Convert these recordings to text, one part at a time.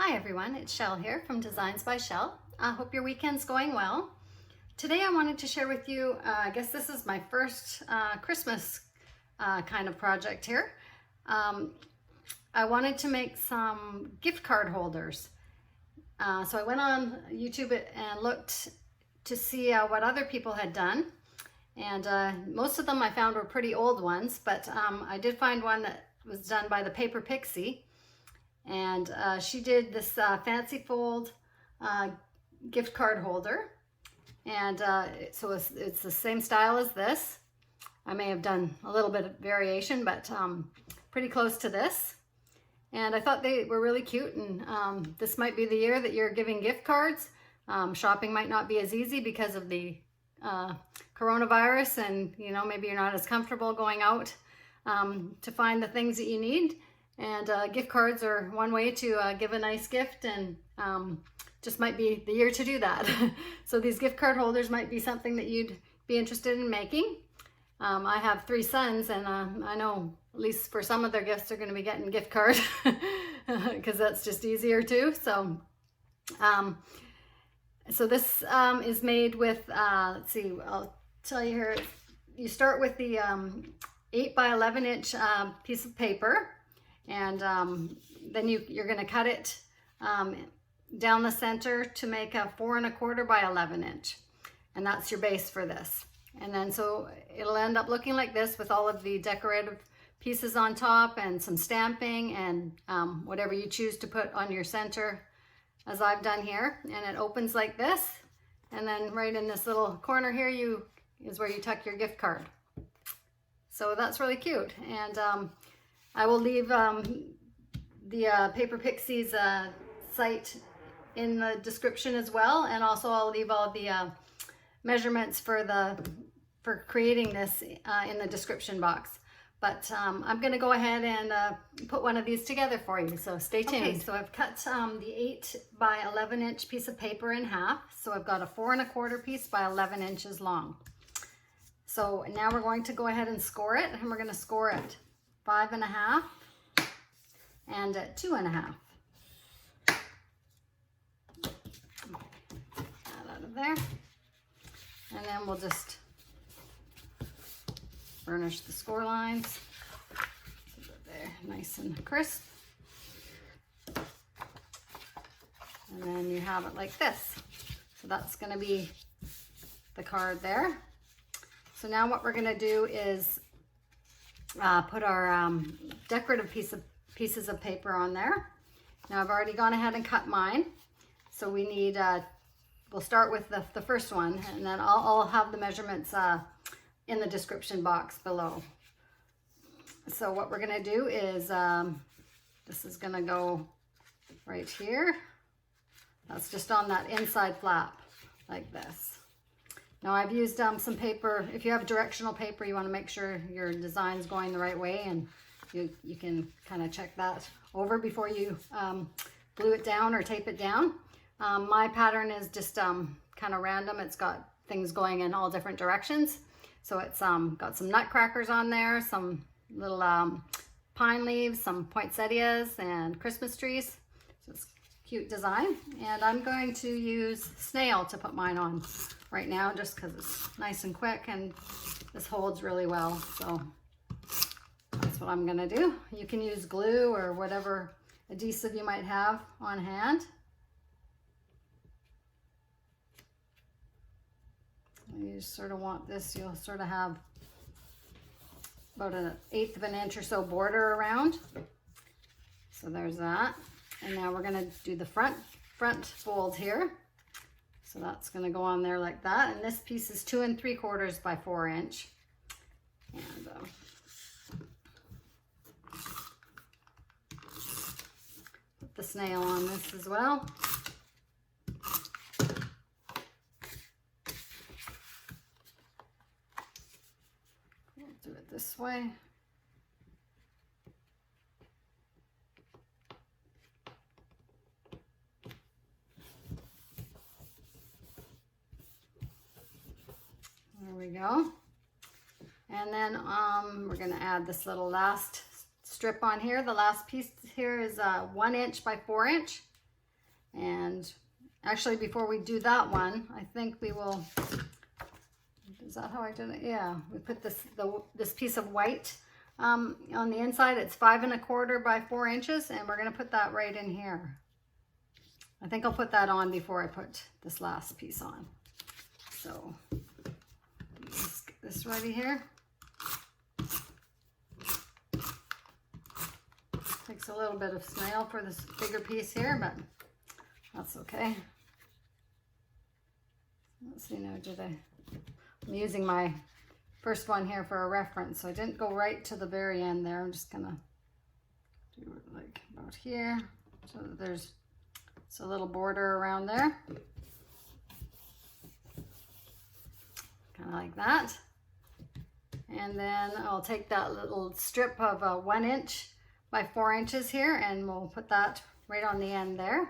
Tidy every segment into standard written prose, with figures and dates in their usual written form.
Hi everyone, it's Shell here from Designs by Shell. I hope your weekend's going well. Today I wanted to share with you, I guess this is my first Christmas kind of project here. I wanted to make some gift card holders. So I went on YouTube and looked to see what other people had done. And most of them I found were pretty old ones, but I did find one that was done by the Paper Pixie. And she did this fancy fold gift card holder. And so it's the same style as this. I may have done a little bit of variation, but pretty close to this. And I thought they were really cute, and this might be the year that you're giving gift cards. Shopping might not be as easy because of the coronavirus, and maybe you're not as comfortable going out to find the things that you need. And gift cards are one way to give a nice gift, and just might be the year to do that. So these gift card holders might be something that you'd be interested in making. I have 3 sons, and I know at least for some of their gifts they're going to be getting gift cards because that's just easier too. So so this is made with, let's see, I'll tell you here, you start with the 8 by 11 inch piece of paper, and then you're going to cut it down the center to make a 4 1/4 by 11 inch, and that's your base for this. And then so it'll end up looking like this with all of the decorative pieces on top and some stamping and whatever you choose to put on your center, as I've done here. And it opens like this, and then right in this little corner here is where you tuck your gift card. So that's really cute. And I will leave the Paper Pixie's site in the description as well, and also I'll leave all the measurements for creating this in the description box. But I'm going to go ahead and put one of these together for you, so stay tuned. Okay, so I've cut the 8 by 11 inch piece of paper in half. So I've got a 4 1/4 piece by 11 inches long. So now we're going to go ahead and score it, and we're going to score it 5 1/2 and at 2 1/2. That out of there. And then we'll just burnish the score lines so that they're nice and crisp. And then you have it like this. So that's going to be the card there. So now what we're going to do is put our decorative pieces of paper on there. Now I've already gone ahead and cut mine. So we need, we'll start with the first one, and then I'll have the measurements in the description box below. So what we're going to do is, this is going to go right here. That's just on that inside flap like this. Now I've used some paper. If you have directional paper, you want to make sure your design's going the right way, and you can kind of check that over before you glue it down or tape it down. My pattern is just kind of random. It's got things going in all different directions. So it's got some nutcrackers on there, some little pine leaves, some poinsettias, and Christmas trees. So it's a cute design. And I'm going to use snail to put mine on right now, just because it's nice and quick, and this holds really well. So that's what I'm going to do. You can use glue or whatever adhesive you might have on hand. You just sort of want this, you'll sort of have about 1/8 of an inch or so border around. So there's that. And now we're going to do the front fold here. So that's going to go on there like that. And this piece is 2 3/4 by 4 inch. And put the snail on this as well. Do it this way. There we go. And then we're going to add this little last strip on here. The last piece here is 1 inch by 4 inch. And actually, before we do that one, I think we will, is that how I did it? Yeah, we put this piece of white on the inside. It's 5 1/4 by 4 inches, and we're gonna put that right in here. I think I'll put that on before I put this last piece on. So let's get this ready here. Takes a little bit of snail for this bigger piece here, but that's okay. Let's see now, I'm using my first one here for a reference, so I didn't go right to the very end there. I'm just gonna do it like about here, so that there's a little border around there. Kind of like that. And then I'll take that little strip of 1 inch by 4 inches here, and we'll put that right on the end there.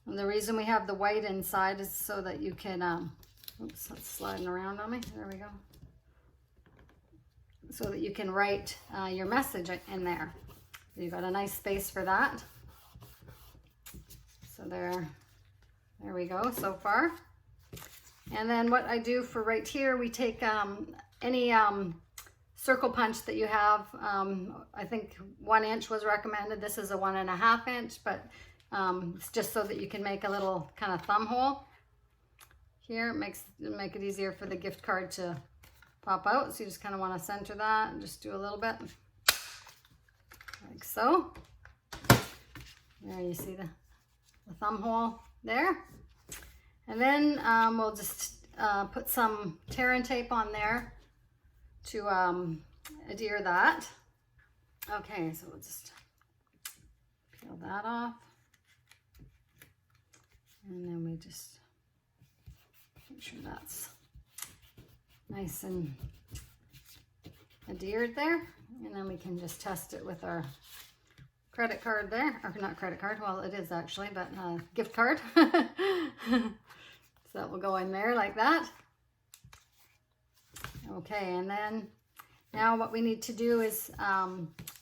And the reason we have the white inside is so that you can, oops, that's sliding around on me. There we go. So that you can write your message in there. You've got a nice space for that. So there we go so far. And then what I do for right here, we take any circle punch that you have. I think 1 inch was recommended. This is a 1 1/2 inch, but it's just so that you can make a little kind of thumb hole here. It'll make it easier for the gift card to pop out. So you just kind of want to center that and just do a little bit like so. There you see the thumb hole there. And then we'll just put some tear and tape on there to adhere that. Okay, so we'll just peel that off. And then we just make sure that's nice and adhered there. And then we can just test it with our credit card there. Or not credit card, well it is actually, but gift card. So that will go in there like that. Okay, and then now what we need to do is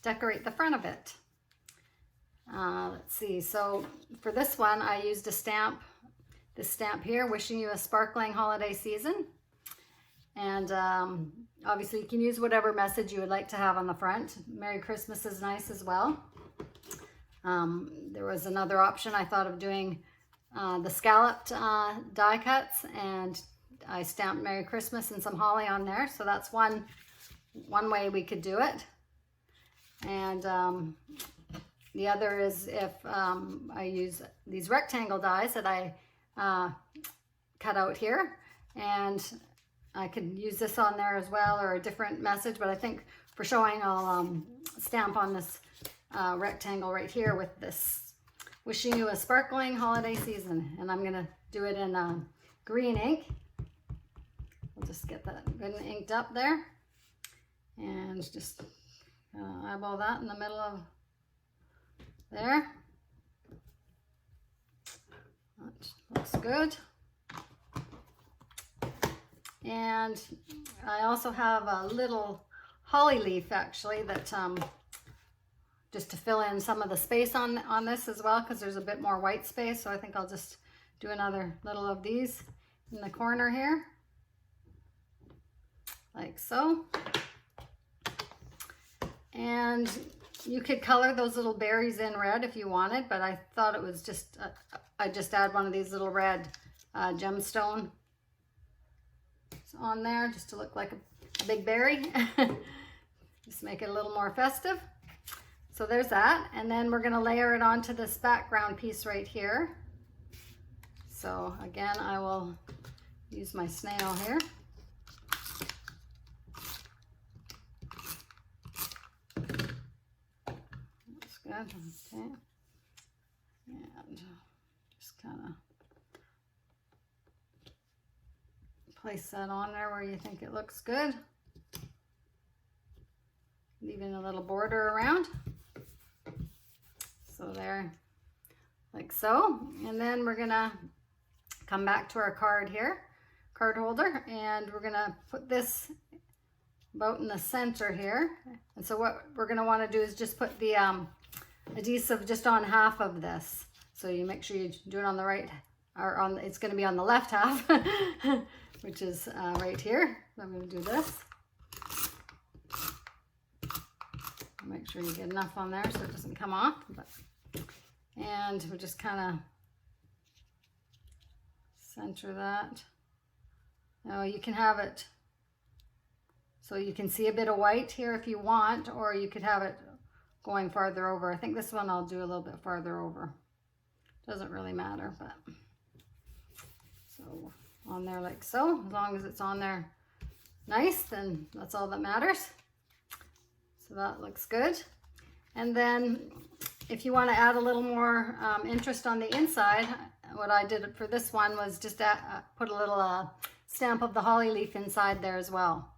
decorate the front of it. Let's see, so for this one I used a stamp, this stamp here, wishing you a sparkling holiday season. And obviously you can use whatever message you would like to have on the front. Merry Christmas is nice as well. There was another option I thought of doing, the scalloped die cuts, and I stamped Merry Christmas and some holly on there. So that's one way we could do it. And the other is if I use these rectangle dies that I cut out here, and I could use this on there as well, or a different message, but I think for showing I'll stamp on this rectangle right here with this, wishing you a sparkling holiday season. And I'm gonna do it in green ink. We'll just get that good and inked up there, and just eyeball that in the middle of there. That looks good. And I also have a little holly leaf actually that just to fill in some of the space on this as well, because there's a bit more white space. So I think I'll just do another little of these in the corner here, like so. And you could color those little berries in red if you wanted, but I thought it was just, I just add one of these little red gemstone on there just to look like a big berry. Just make it a little more festive. So there's that. And then we're gonna layer it onto this background piece right here. So again, I will use my snail here. That's good, okay. And just kind of place that on there where you think it looks good. Leaving a little border around. So there, like so. And then we're gonna come back to our card here, card holder, and we're gonna put this about in the center here. And so what we're gonna wanna do is just put the adhesive just on half of this. So you make sure you do it on the right, or on, it's gonna be on the left half, which is right here. So I'm gonna do this. Make sure you get enough on there so it doesn't come off. And we just kind of center that. Now you can have it so you can see a bit of white here if you want, or you could have it going farther over. I think this one I'll do a little bit farther over. Doesn't really matter, but so on there like so. As long as it's on there nice, then that's all that matters. So that looks good. And then if you want to add a little more interest on the inside, what I did for this one was just put a little stamp of the holly leaf inside there as well.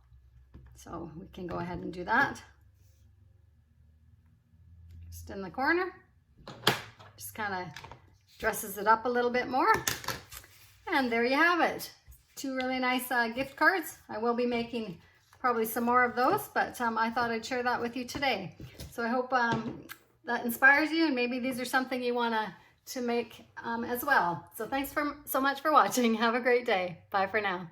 So we can go ahead and do that. Just in the corner. Just kind of dresses it up a little bit more. And there you have it. 2 really nice gift cards. I will be making probably some more of those, but I thought I'd share that with you today. So I hope that inspires you, and maybe these are something you want to make as well. So thanks so much for watching. Have a great day. Bye for now.